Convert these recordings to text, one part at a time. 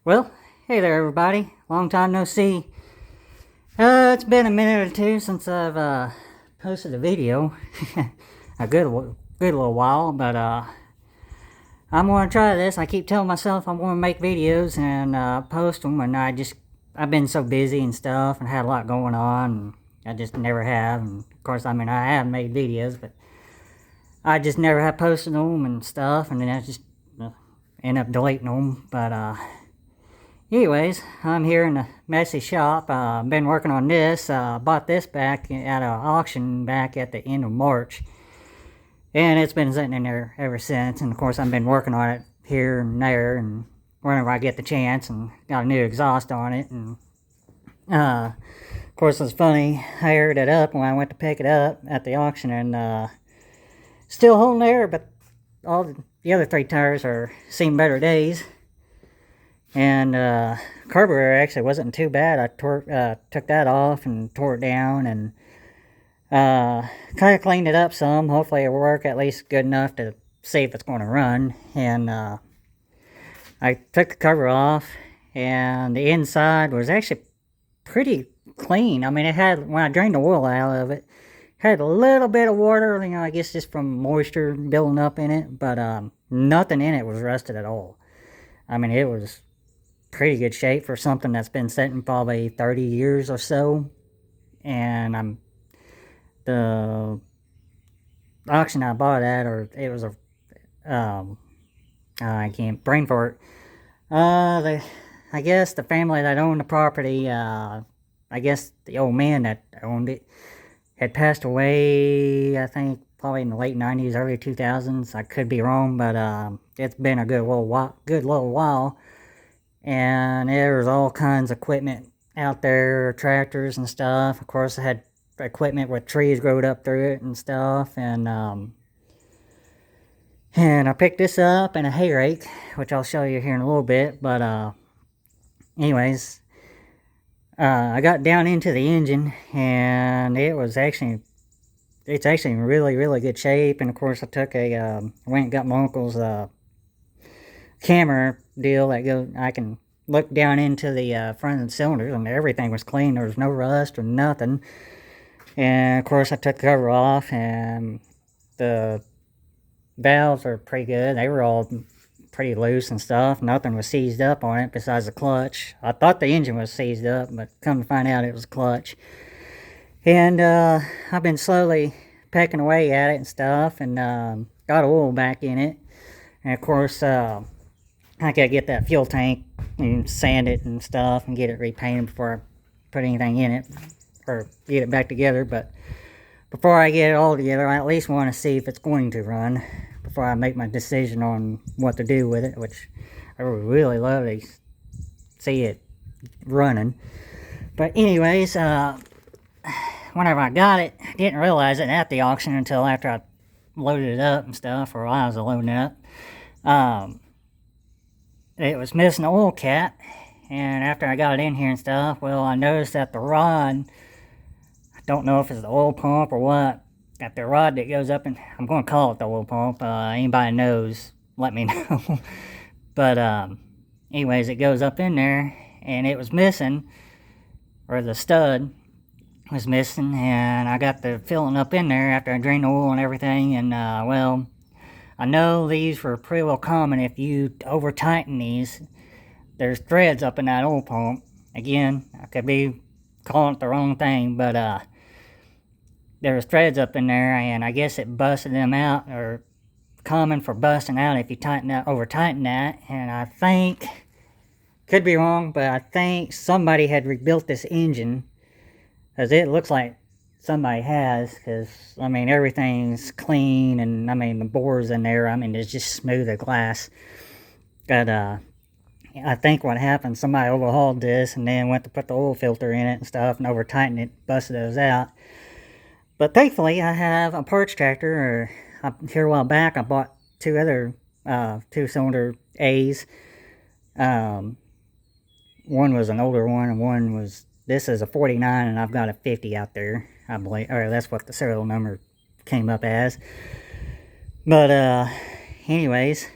Well, hey there, everybody. Long time no see. It's been a minute or two since I've posted a video. a good little while, but I'm gonna try this. I keep telling myself I'm gonna make videos and post them, and I've been so busy and stuff, and had a lot going on, and I just never have. And of course, I mean, I have made videos, but I just never have posted them and stuff, and then I just end up deleting them. But anyways, I'm here in the messy shop. Been working on this. Bought this back at an auction back at the end of March. And it's been sitting in there ever since. And of course, I've been working on it here and there and whenever I get the chance. And got a new exhaust on it. And of course, it's funny. I aired it up when I went to pick it up at the auction. And still holding there, but all the other three tires are seen better days. And carburetor actually wasn't too bad. I took that off and tore it down and kind of cleaned it up some. Hopefully it'll work at least good enough to see if it's going to run. And I took the cover off, and the inside was actually pretty clean. I mean, it had, when I drained the oil out of it, had a little bit of water, I guess just from moisture building up in it, but nothing in it was rusted at all. I mean, it was pretty good shape for something that's been sitting probably 30 years or so. And the auction I bought it at, or it was I can't brain fart. I guess the family that owned the property, I guess the old man that owned it had passed away, I think probably in the late 90s, early 2000s. I could be wrong, but it's been a good little while. And there was all kinds of equipment out there, tractors and stuff. Of course, I had equipment with trees growed up through it and stuff. And I picked this up and a hay rake, which I'll show you here in a little bit. But anyways, I got down into the engine, and it's actually in really, really good shape. And of course, I went and got my uncle's camera deal I can look down into the front of the cylinders, and everything was clean. There was no rust or nothing. And of course, I took the cover off, and the valves are pretty good. They were all pretty loose and stuff. Nothing was seized up on it besides the clutch. I thought the engine was seized up, but come to find out it was clutch. And I've been slowly pecking away at it and stuff, and got oil back in it. And of course, I gotta get that fuel tank and sand it and stuff and get it repainted before I put anything in it or get it back together. But before I get it all together, I at least want to see if it's going to run before I make my decision on what to do with it, which I would really love to see it running. But anyways, whenever I got it, I didn't realize it at the auction until after I loaded it up and stuff, or while I was loading it up. It was missing the oil cap, and after I got it in here and stuff, well, I noticed that the rod, I don't know if it's the oil pump or what, that the rod that goes up, and I'm going to call it the oil pump. Anybody knows, let me know. But anyways, it goes up in there, and it was missing, or the stud was missing, and I got the filling up in there after I drained the oil and everything. And well, I know these were pretty well common. If you over tighten these, there's threads up in that oil pump. Again, I could be calling it the wrong thing, but there's threads up in there, and I guess it busted them out, or common for busting out if you over tighten that. And I think, could be wrong, but I think somebody had rebuilt this engine, because it looks like somebody has, because I mean, everything's clean, and I mean, the bores in there, I mean, it's just smooth as glass. But I think what happened, somebody overhauled this and then went to put the oil filter in it and stuff, and over tightened it, busted those out. But thankfully, I have a parts tractor. Here a while back, I bought two other 2-cylinder A's. One was an older one, and this is a 49, and I've got a 50 out there, I believe. Or that's what the serial number came up as. But anyways,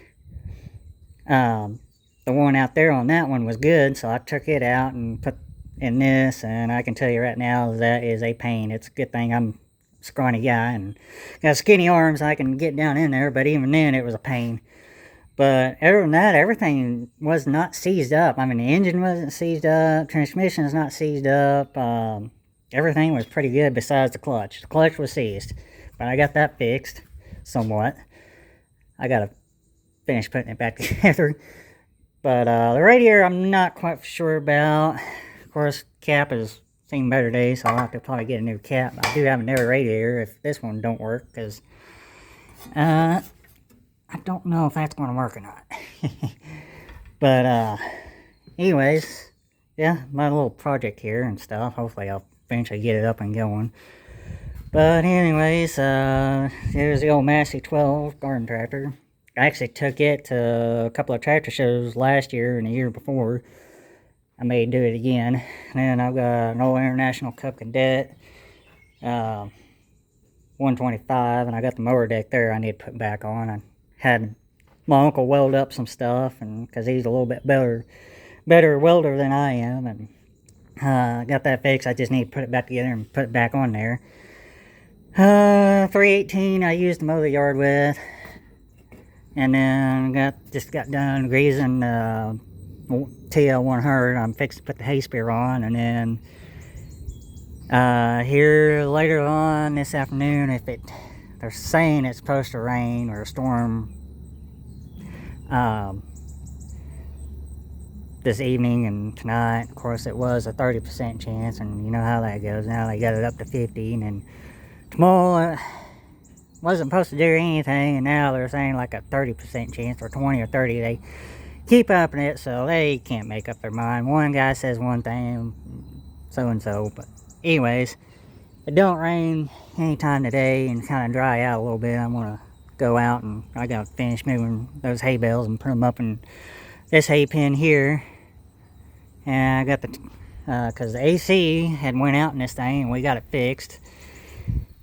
the one out there on that one was good, so I took it out and put in this, and I can tell you right now that is a pain. It's a good thing I'm a scrawny guy and got skinny arms. I can get down in there, but even then it was a pain. But other than that, everything was not seized up. I mean, the engine wasn't seized up, transmission is not seized up. Everything was pretty good besides the clutch. The clutch was seized, but I got that fixed somewhat. I gotta finish putting it back together. But the radiator, I'm not quite sure about. Of course, cap has seen better days, so I'll have to probably get a new cap. I do have another radiator if this one don't work, because I don't know if that's going to work or not. But anyways, yeah, my little project here and stuff. Hopefully I'll eventually get it up and going. But anyways, here's the old Massey 12 garden tractor. I actually took it to a couple of tractor shows last year and the year before. I may do it again. And then I've got an old International Cub Cadet 125, and I got the mower deck there I need to put back on. I had my uncle weld up some stuff, and because he's a little bit better welder than I am, and got that fixed. I just need to put it back together and put it back on there. 318 I used to mow the yard with. And then just got done greasing TL100. I'm fixing to put the hay spear on, and then here later on this afternoon, if they're saying it's supposed to rain or a storm this evening and tonight. Of course, it was a 30% chance, and you know how that goes. Now they got it up to 50, and then tomorrow wasn't supposed to do anything, and now they're saying like a 30% chance, or 20 or 30. They keep upping it, so they can't make up their mind. One guy says one thing, so and so. But anyways, it don't rain anytime today and kind of dry out a little bit. I'm gonna go out and I gotta finish moving those hay bales and put them up in this hay pen here. And I got the because the AC had went out in this thing, and we got it fixed,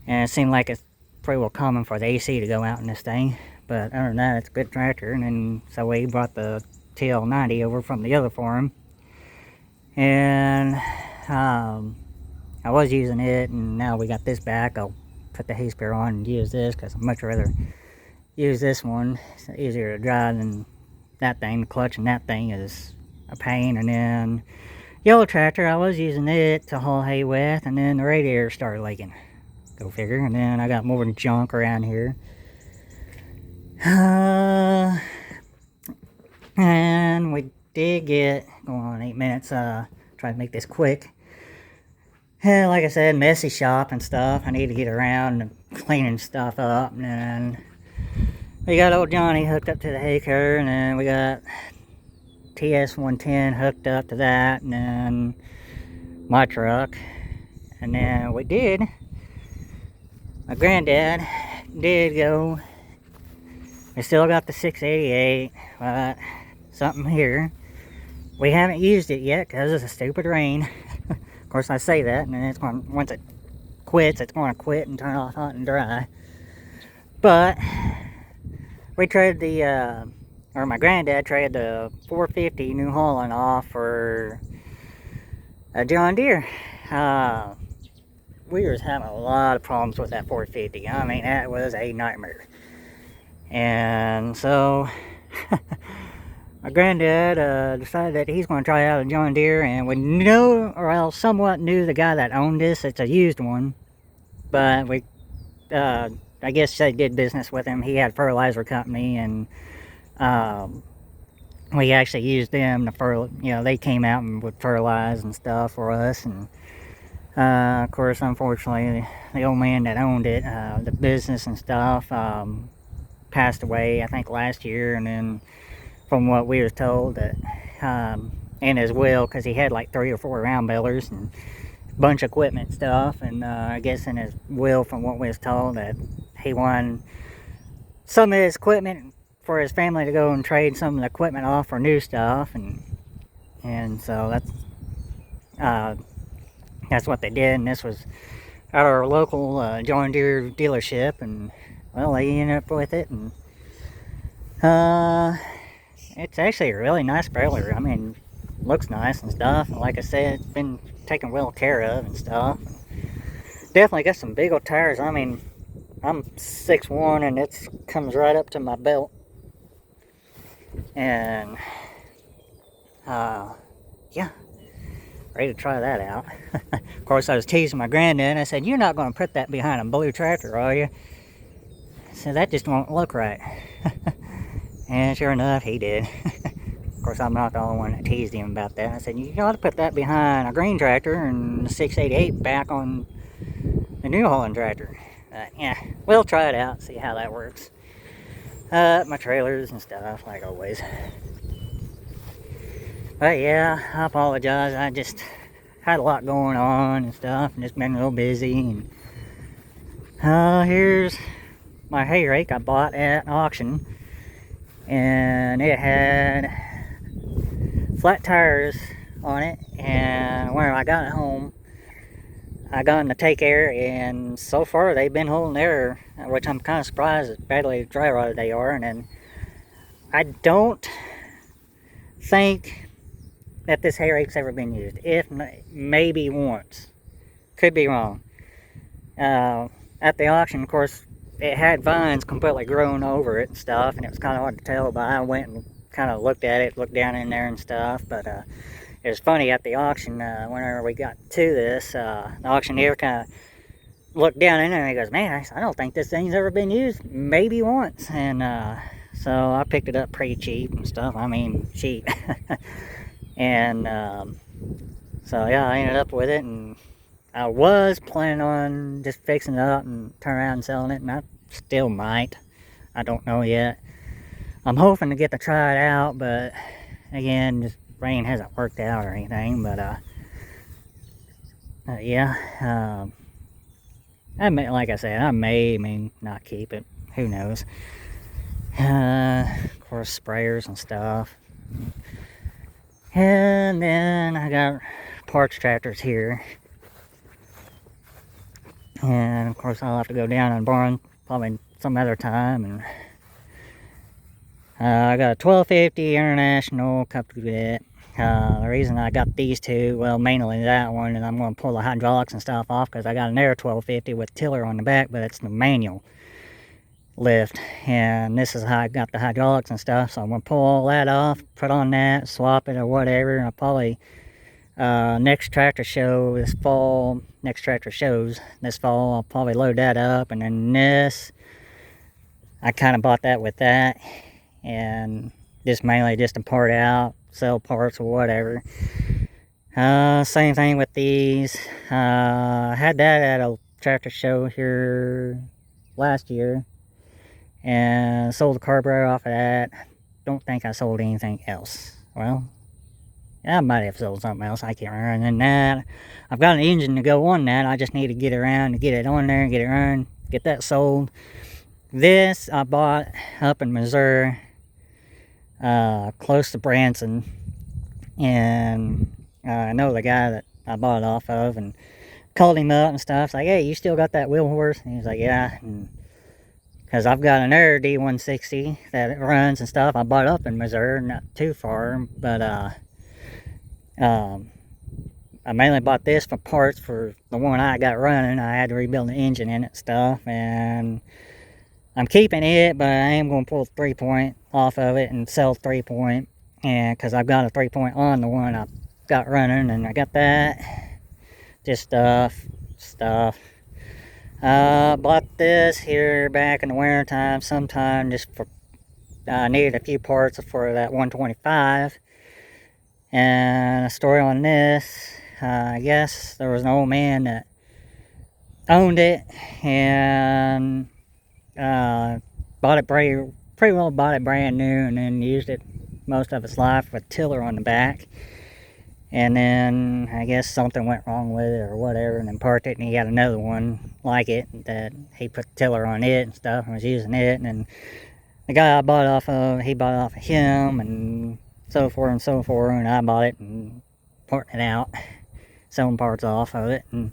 and it seemed like it's pretty well common for the AC to go out in this thing. But other than that, it's a good tractor. And then so we brought the TL90 over from the other farm, and I was using it, and now we got this back. I'll put the hay spear on and use this, because I'd much rather use this one. It's easier to drive than that thing. The clutch in that thing is a pain. And then yellow tractor, I was using it to haul hay with, and then the radiator started leaking. Go figure. And then I got more junk around here. And we did get, going on 8 minutes, try to make this quick. And like I said, messy shop and stuff. I need to get around and cleaning stuff up. And then we got old Johnny hooked up to the hay cutter, and then we got TS110 hooked up to that, and then my truck. And then my granddad did go. We still got the 688, but something here. We haven't used it yet because of the stupid rain. Of course, I say that, and then it's going, once it quits, it's going to quit and turn off hot and dry. But we traded or my granddad traded the 450 New Holland off for a John Deere. We was having a lot of problems with that 450. I mean, that was a nightmare. And so my granddad decided that he's going to try out a John Deere, and we know, or else somewhat knew the guy that owned this. It's a used one, but we I guess they did business with him. He had a fertilizer company, and we actually used them to they came out and would fertilize and stuff for us. And of course, unfortunately, the old man that owned it, the business and stuff, passed away, I think, last year. And then from what we was told, that in his will, because he had like 3 or 4 round balers and a bunch of equipment stuff, and I guess in his will, from what we was told, that he wanted some of his equipment for his family to go and trade some of the equipment off for new stuff, and so that's what they did. And this was at our local John Deere dealership, and well, they ended up with it. And it's actually a really nice trailer. I mean, looks nice and stuff. And like I said, it's been taken well care of and stuff. Definitely got some big old tires. I mean, I'm 6'1" and it comes right up to my belt. And yeah, ready to try that out. Of course, I was teasing my granddad. I said, "You're not going to put that behind a blue tractor, are you?" I said, "That just won't look right." And sure enough, he did. Of course, I'm not the only one that teased him about that. I said, "You got to put that behind a green tractor and the 688 back on the New Holland tractor." Yeah, we'll try it out, see how that works. My trailers and stuff, like always. But yeah, I apologize. I just had a lot going on and stuff, and just been a little busy. And here's my hay rake I bought at an auction, and it had flat tires on it. And when I got it home, I got them to take air, and so far they've been holding air, which I'm kind of surprised at badly dry rotted they are. And then I don't think that this hay rake's ever been used. If maybe once, could be wrong. At the auction, of course, it had vines completely grown over it and stuff, and it was kind of hard to tell. But I went and kind of looked at it, looked down in there and stuff. But it was funny at the auction, whenever we got to this, the auctioneer kind of looked down in there and he goes, "Man, I don't think this thing's ever been used, maybe once." And so I picked it up pretty cheap and stuff. I mean, cheap. And so yeah, I ended up with it, and I was planning on just fixing it up and turn around and selling it, and I still might. I don't know yet. I'm hoping to get to try it out, but again, just rain hasn't worked out or anything. But yeah, I may, like I said, I may not keep it. Who knows? Of course, sprayers and stuff. And then I got parts tractors here. And of course I'll have to go down and barn probably some other time. And I got a 1250 International coupled with it. The reason I got these two, well, mainly that one, and I'm going to pull the hydraulics and stuff off because I got an Air 1250 with tiller on the back, but it's the manual lift, and this is how I got the hydraulics and stuff. So I'm gonna pull all that off, put on that, swap it or whatever, and I'll probably next tractor show this fall, next tractor shows this fall, I'll probably load that up. And then this, I kind of bought that with that, and just mainly just to part out, sell parts or whatever. Same thing with these. I had that at a tractor show here last year, and sold the carburetor off of that. Don't think I sold anything else. Well, I might have sold something else, I can't remember. And then that, I've got an engine to go on that. I just need to get around to get it on there and get it running, get that sold. This I bought up in Missouri, close to Branson, and I know the guy that I bought it off of, and called him up and stuff. It's like, "Hey, you still got that wheel horse?" And he's like, "Yeah." Because I've got an Air D160 that it runs and stuff. I bought up in Missouri, not too far, but I mainly bought this for parts for the one I got running. I had to rebuild the engine in it and stuff, and I'm keeping it, but I am going to pull the 3-point off of it and sell 3-point, and because I've got a 3-point on the one I got running, and I got that. Just stuff. Bought this here back in the winter time sometime, just for needed a few parts for that 125. And a story on this, I guess there was an old man that owned it, and bought it pretty well bought it brand new, and then used it most of its life with tiller on the back. And then I guess something went wrong with it or whatever, and then parked it, and he got another one like it that he put the tiller on it and stuff, and was using it. And then the guy I bought off of, he bought it off of him, and so forth and so forth. And I bought it and parked it out, selling parts off of it. And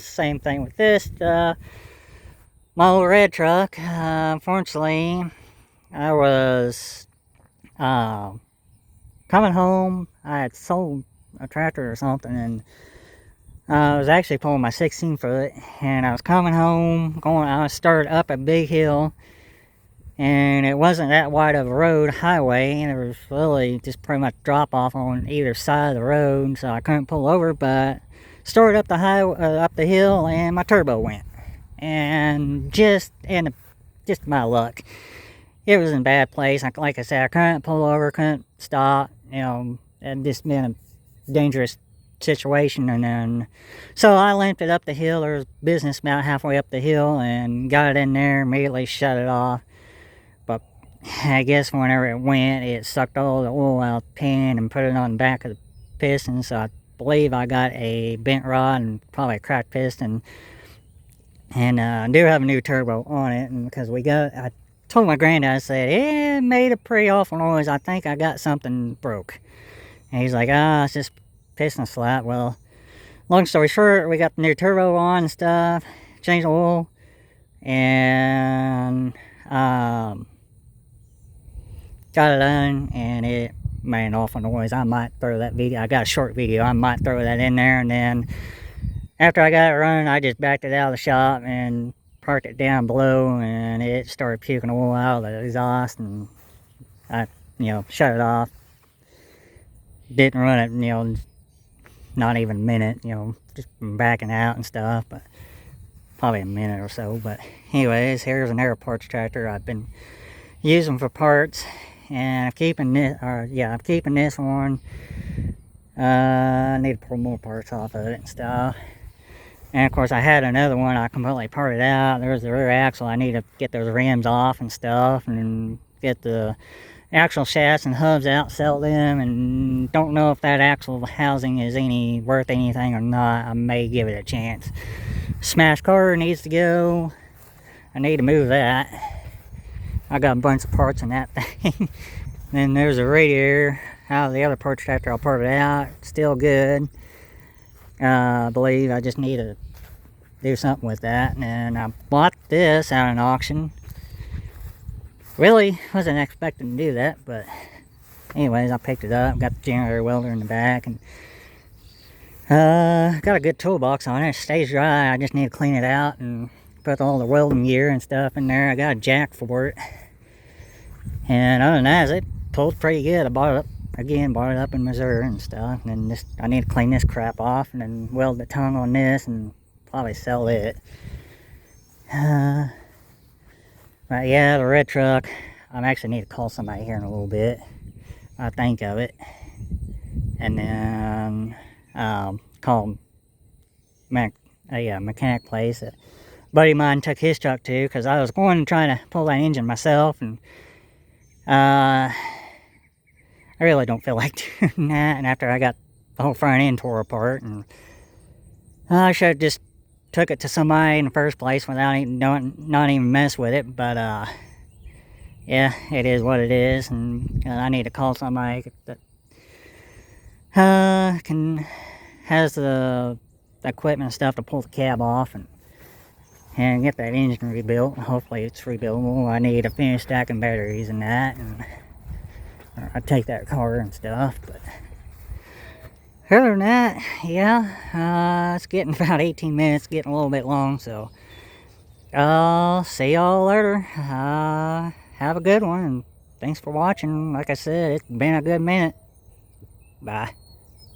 same thing with this. My old red truck, unfortunately, I was coming home. I had sold a tractor or something, and I was actually pulling my 16-foot, and I was coming home, I started up a big hill, and it wasn't that wide of a road, highway, and it was really just pretty much drop off on either side of the road, so I couldn't pull over, but started up the up the hill, and my turbo went, and just my luck, it was in a bad place. Like I said, I couldn't pull over, couldn't stop, it just been a dangerous situation. And then so I limped it up the hill. There was business about halfway up the hill, and got it in there, immediately shut it off. But I guess whenever it went, it sucked all the oil out of the pan and put it on the back of the piston. So I believe I got a bent rod and probably a cracked piston. And I do have a new turbo on it, and because I told my granddad, I said, it made a pretty awful noise. I think I got something broke. And he's like, it's just piston flat. Well, long story short, we got the new turbo on and stuff, changed the oil, and got it done, and it made an awful noise. I might throw that video, I got a short video, I might throw that in there. And then after I got it running, I just backed it out of the shop and parked it down below, and it started puking oil out of the exhaust, and I shut it off. Didn't run it, not even a minute, just backing out and stuff, but probably a minute or so. But anyways, here's an Aero Parts tractor I've been using for parts, and I'm keeping this one. I need to pull more parts off of it and stuff. And of course, I had another one I completely parted out. There's the rear axle. I need to get those rims off and stuff, and get the axle shafts and hubs out, sell them, and don't know if that axle housing is worth anything or not. I may give it a chance. Smash car needs to go. I need to move that. I got a bunch of parts in that thing. Then there's a radiator out of the other parts tractor. I'll part it out. Still good. I believe I just need to do something with that. And I bought this out of an auction. Really wasn't expecting to do that, but anyways, I picked it up. Got the generator welder in the back, and got a good toolbox on it. It stays dry. I just need to clean it out and put all the welding gear and stuff in there. I got a jack for it, and other than that, it pulled pretty good. I bought it up in Missouri and stuff. And then I need to clean this crap off, and then weld the tongue on this, and probably sell it. But yeah, the red truck, I actually need to call somebody here in a little bit. I think of it. And then call a mechanic place. A buddy of mine took his truck too, because I was going to try to pull that engine myself, and I really don't feel like doing that. And after I got the whole front end tore apart, and I should have just took it to somebody in the first place without not even mess with it. But yeah, it is what it is, and I need to call somebody that has the equipment and stuff to pull the cab off and get that engine rebuilt. Hopefully it's rebuildable. I need to finish stacking batteries and that, and I take that car and stuff. But other than that, yeah, it's getting about 18 minutes, getting a little bit long, so I'll see y'all later. Have a good one, and thanks for watching. Like I said, it's been a good minute. Bye.